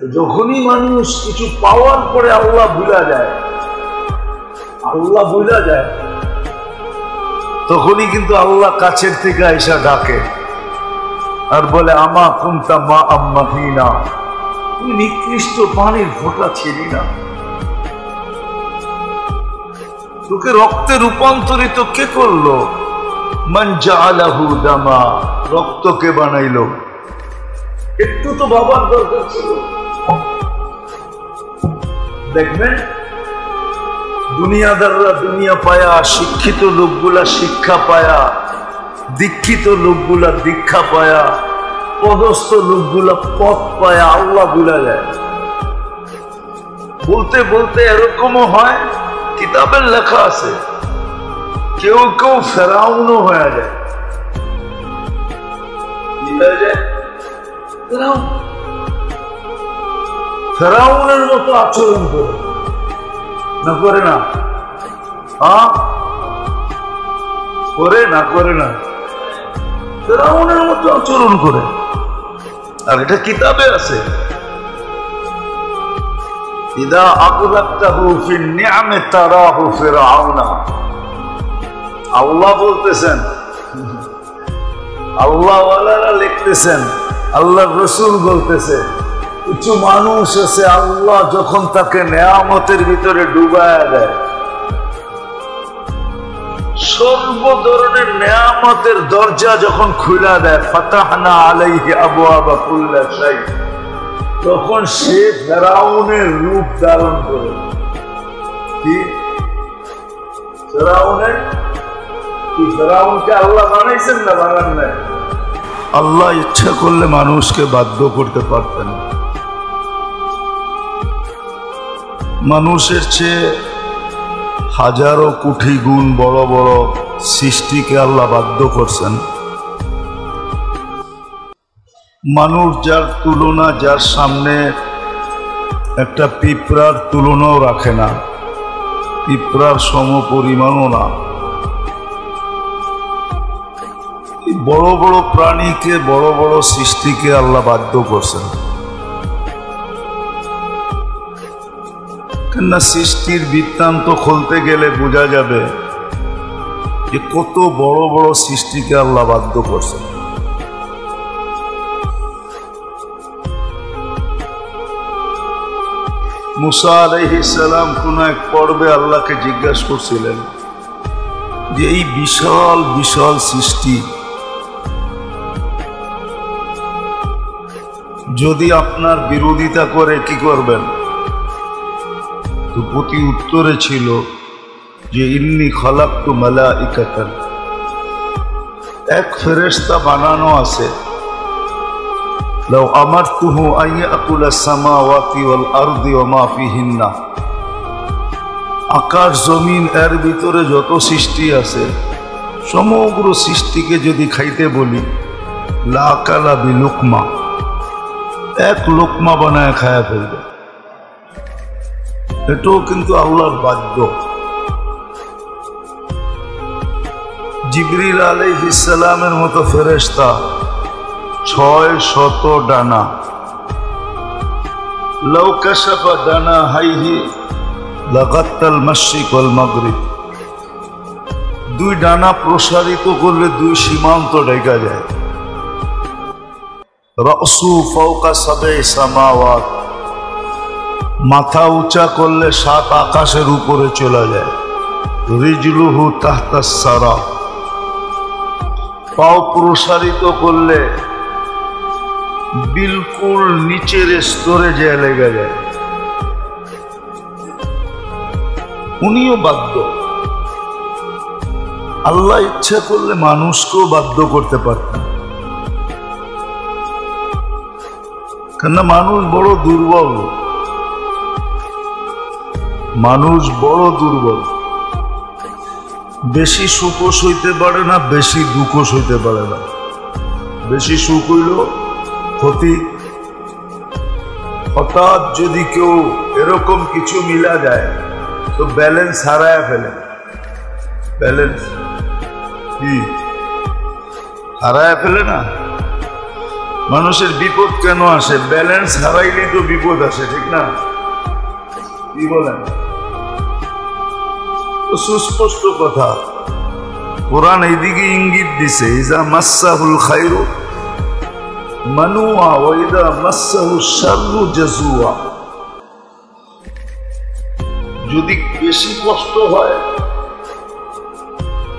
যখনই মানুষ কিছু পাওয়ার পরে আল্লাহ ভুলা যায়, তখনই কিন্তু আল্লাহ কাছের থেকে আইসা ডাকে আর বলে আমা কুনতা মা আম্মাহিনা, তুমি নিকৃষ্ট পানির ফোঁটা ছিলি না, তোকে রক্তে রূপান্তরিত কে করলো? মান জাআলাহু দামা, রক্তকে বানাইলো। একটু তো বাবার দরকার ছিল। দেখবেন দুনিয়াদাররা দুনিয়া পায়া, শিক্ষিত লোকগুলা শিক্ষা পায়া, দীক্ষিত লোকগুলা দীক্ষা পায়া, পদস্থ লোকগুলা পথ পায়া আল্লাহ ভুলা যায়। বলতে বলতে এরকমও হয়, কিতাবের লেখা আছে, কেউ কেউ ফেরাউনও হয়ে যায়। কি হয়ে যায়? ফেরাউনের মতো আচরণ করে না, করে না? করে না, করে না? ফেরাউনের মতো আচরণ করে। আর এটা কিতাবে আছে, ইদা আকরাতাহু ফিন নিআমি তারাহু ফিরআউনা। আল্লাহ বলতেছেন, আল্লাহ ওয়ালারা লিখতেছেন, আল্লাহর রাসূল বলতেছে, কিছু মানুষ আছে আল্লাহ যখন তাকে নেয়ামতের ভিতরে ডুবায়া দেয়, সর্ব ধরনের নেয়ামতের দরজা যখন খুলে দেয়, ফাতাহনা আলাইহি আবওয়াবা কুল্লি শাই, তখন সে ফেরাউনের রূপ ধারণ করে। কি ফেরাউনের? কি ফেরাউনকে আল্লাহ বানাইছেন না বানান নাই? আল্লাহ ইচ্ছা করলে মানুষকে বাধ্য করতে পারতেন। মানুষের চেয়ে হাজারো কোটি গুণ বড় বড় সৃষ্টিকে আল্লাহ বাধ্য করছেন। মানুষ যার তুলনা, যার সামনে একটা পিঁপড়ার তুলনাও রাখে না, পিঁপড়ার সম পরিমাণও না। বড় বড় প্রাণীকে, বড় বড় সৃষ্টিকে আল্লাহ বাধ্য করছেন। কেননা সৃষ্টির বৃত্তান্ত খুলতে গেলে বোঝা যাবে যে কত বড় বড় সৃষ্টিকে আল্লাহ বাধ্য করছেন। মুসা আলাইহিস সালাম কোন এক পর্বে আল্লাহকে জিজ্ঞাসা করছিলেন যে এই বিশাল বিশাল সৃষ্টি যদি আপনার বিরোধিতা করে কি করবেন? তো প্রতি উত্তরে ছিল যে ইন্নী খালাকতু মালাইকাতান, এক ফেরেশতা বানানো আছে, লাউ আমারতুহু আন ইয়াকুলা সামাওয়াতি ওয়াল আরদি ওয়া মা ফিহিন্না, আকাশ জমিন এর ভিতরে যত সৃষ্টি আছে সমগ্র সৃষ্টিকে যদি খাইতে বলি, লা আকালা বিলুকমা, এক লোকমা বানায় খায়া ফেলবে। এটাও কিন্তু আল্লাহর বাধ্য। জিবরিল আলাইহিস সালামের মতো ফেরেশতা 600 ডানা, লাউ কাশাফা ডানা হাইহি লাগাত্তাল মাশরিক ওয়াল মাগরিব, 2 ডানা প্রসারিত করলে 2 সীমান্ত ঢেকা যায়। রাসু ফাওকা সাবে সামাওয়াত, মাথা উঁচা করলে 7 আকাশের উপরে চলে যায়। রিজলুহু তাহতাস সারা, পাও প্রসারিত করলে বিলকুল নিচের স্তরে যে লেগে যায়। উনিও বাধ্য। আল্লাহ ইচ্ছা করলে মানুষকেও বাধ্য করতে পারতেন, কেননা মানুষ বড় দুর্বল। মানুষ বড় দুর্বল, বেশি সুখও সইতে পারে না, বেশি দুঃখও সইতে পারে না। বেশি সুখ হইল ক্ষতি, হঠাৎ যদি কেউ এরকম কিছু মিলা যায় তো ব্যালেন্স হারায় ফেলে। ব্যালেন্স কি হারায় ফেলে না? মানুষের বিপদ কেন আসে? ব্যালেন্স হারাইলেই তো বিপদ আসে, ঠিক না? কি বলেন? তো সুস্পষ্ট কথা, কোরআন এইদিকে ইঙ্গিত দিছে, ইজা মাসসাহুল খায়রু মানুয়া ওয়া ইজা মাসসাহুশ শাররু জাজুয়া। যদি বেশি কষ্ট হয়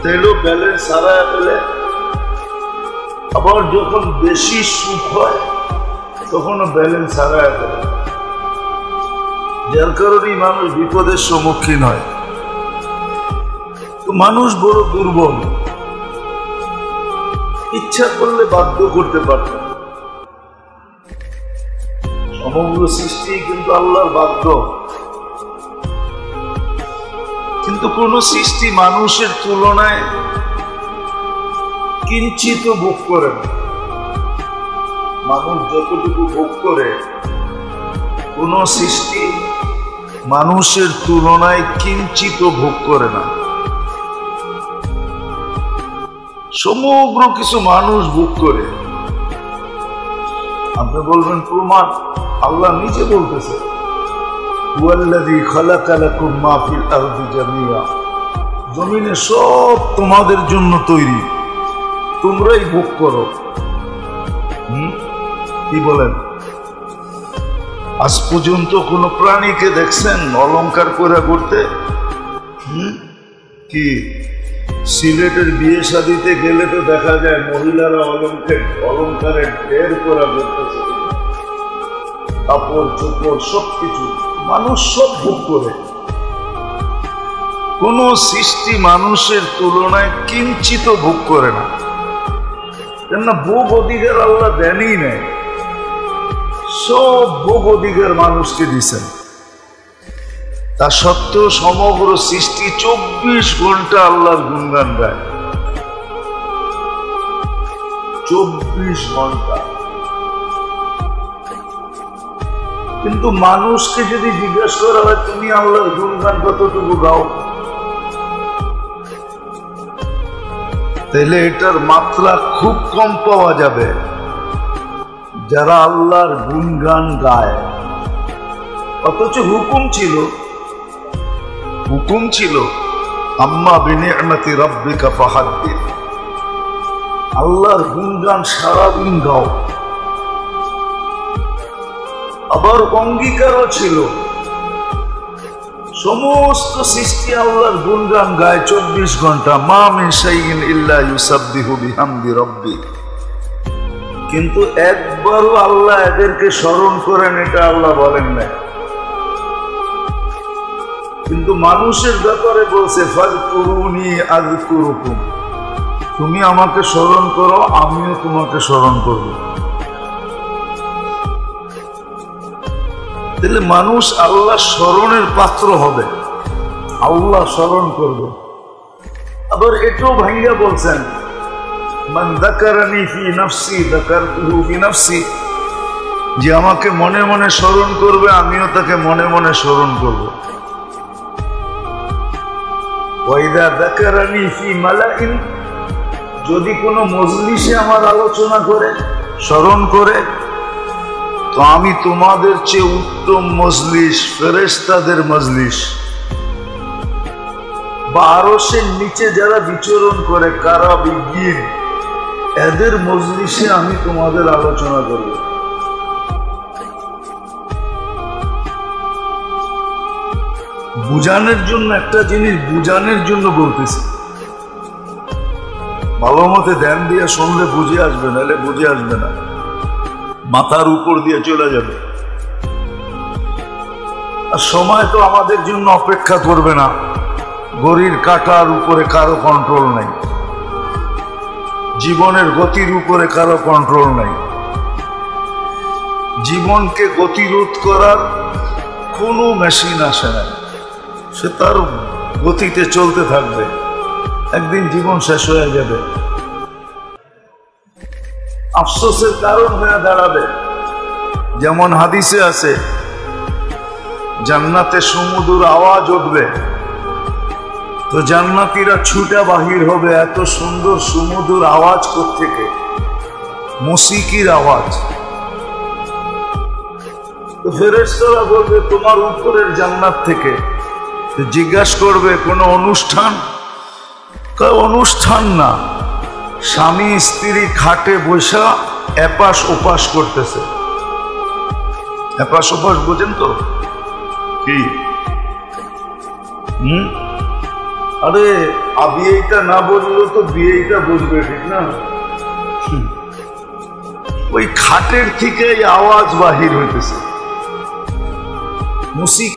তাহলে ব্যালেন্স হারায় ফেলে, আবার যখন বেশি সুখ হয় তখনও ব্যালেন্স হারায় ফেলে। যার কারণেই মানুষ বিপদের সম্মুখীন হয়। তো মানুষ বড় দুর্বল, ইচ্ছা করলে বাধ্য করতে পারত। সমগ্র সৃষ্টি কিন্তু আল্লাহর বাধ্য, কিন্তু কোন সৃষ্টি মানুষের তুলনায় কিঞ্চিত ভোগ করে না। মানুষ যতটুকু ভোগ করে কোন সৃষ্টি মানুষের তুলনায় কিঞ্চিত ভোগ করে না। সমগ্র কিছু মানুষ ভোগ করে। আপনি বলবেন প্রমাণ? আল্লাহ নিজে বলতেছে, হুয়াল্লাযী খালাকা লাকুম মা ফিল আরদি জামিয়া, জমিনে সব তোমাদের জন্য তৈরি, তোমরাই ভোগ করো। কি বলেন? আজ পর্যন্ত কোন প্রাণীকে দেখছেন অলংকার করে করতে? কি সিলেটের বিয়ে শাদিতে গেলে তো দেখা যায় মহিলারা অলংকারের ঢের করা করতেছে, কাপড় চোপড় সবকিছু। মানুষ সব ভোগ করে, কোন সৃষ্টি মানুষের তুলনায় কিঞ্চিত ভোগ করে না। কেননা ভোগ অধিকার আল্লাহ দেনই নেই, সব ভোগ অধিকার মানুষকে দিচ্ছেন। তা সত্ত্বেও সমগ্র সৃষ্টি 24 ঘন্টা আল্লাহর গুণগান গায়। 24 ঘন্টা। কিন্তু মানুষকে যদি জিজ্ঞাসা করা হয় তুমি আল্লাহর গুণগান কতটুকু গাও, তাহলে এটার মাত্রা খুব কম পাওয়া যাবে যারা আল্লাহর গুণগান গায়। অথচ হুকুম ছিল আম্মা বিনি'মাতি রাব্বিকা ফাহাদ্দিস, আল্লাহর গুণগান সারাদিন গাও। আবার অঙ্গীকারও ছিল সমস্ত সৃষ্টি আল্লাহর গুণগান গায় 24 ঘন্টা। মা মিন শাইইন ইল্লা ইউসাব্বিহু বিহামদি রাব্বি, কিন্তু একবারও আল্লাহ এদেরকে স্মরণ করেন এটা আল্লাহ বলেন না। কিন্তু মানুষের ব্যাপারে বলছে ফাযকুরুনি আযকুরুকুম, তুমি আমাকে স্মরণ করো আমিও তোমাকে স্মরণ করব। তাহলে মানুষ আল্লাহ স্মরণের পাত্র হবে, আল্লাহ স্মরণ করবে। আবার এটাও ভাঙ্গা বলছেন মান যাকারানি ফি নাফসি যাকারতুহু ফি নাফসি, যে আমাকে মনে মনে স্মরণ করবে আমিও তাকে মনে মনে স্মরণ করব। ওয়া ইযা যাকারানি ফি মালাইন, যদি কোনো মজলিসে আমার আলোচনা করে স্মরণ করে, তো আমি তোমাদের চেয়ে উত্তম মজলিস ফেরেশতাদের মজলিস বা আরশের নিচে যারা বিচরণ করে কারা বিজ্ঞান, এদের মজলিসে আমি তোমাদের আলোচনা করব। বুঝানোর জন্য, একটা জিনিস বুঝানোর জন্য বলতেছি। ভালো মতে ধ্যান দিয়ে শুনলে বুঝে আসবে, নাহলে বুঝে আসবে না, মাথার উপর দিয়ে চলে যাবে। আর সময় তো আমাদের জন্য অপেক্ষা করবে না, ঘড়ির কাঁটার উপরে কারো কন্ট্রোল নাই, জীবনের গতির উপরে কারো কন্ট্রোল নাই। জীবনকে গতিরোধ করার কোনো মেশিন আসে না, সে তার গতিতে চলতে থাকবে, একদিন জীবন শেষ হয়ে যাবে, আফসোসের কারণ হয়ে দাঁড়াবে। যেমন হাদিসে আছে জান্নাতে সুমধুর আওয়াজ উঠবে, তো জান্নাতীরা ছুটে বাহির হবে, এত সুন্দর সুমধুর আওয়াজ কোত্থেকে? মুসিকির আওয়াজ। তো ফেরেশতারা বলবে তোমার উত্তরের জান্নাত থেকে। জিজ্ঞাসা করবে কোনো অনুষ্ঠান? অনুষ্ঠান না, স্বামী স্ত্রী খাটে বসা এপাশ ওপাশ করতেছে। এপাশ ওপাশ বোঝেন তো কি? আরে বিয়েটা না বুঝলেও তো বিয়েটা বুঝবে, ঠিক না? ওই খাটের থেকে আওয়াজ বাহির হইতেছে। মুসিক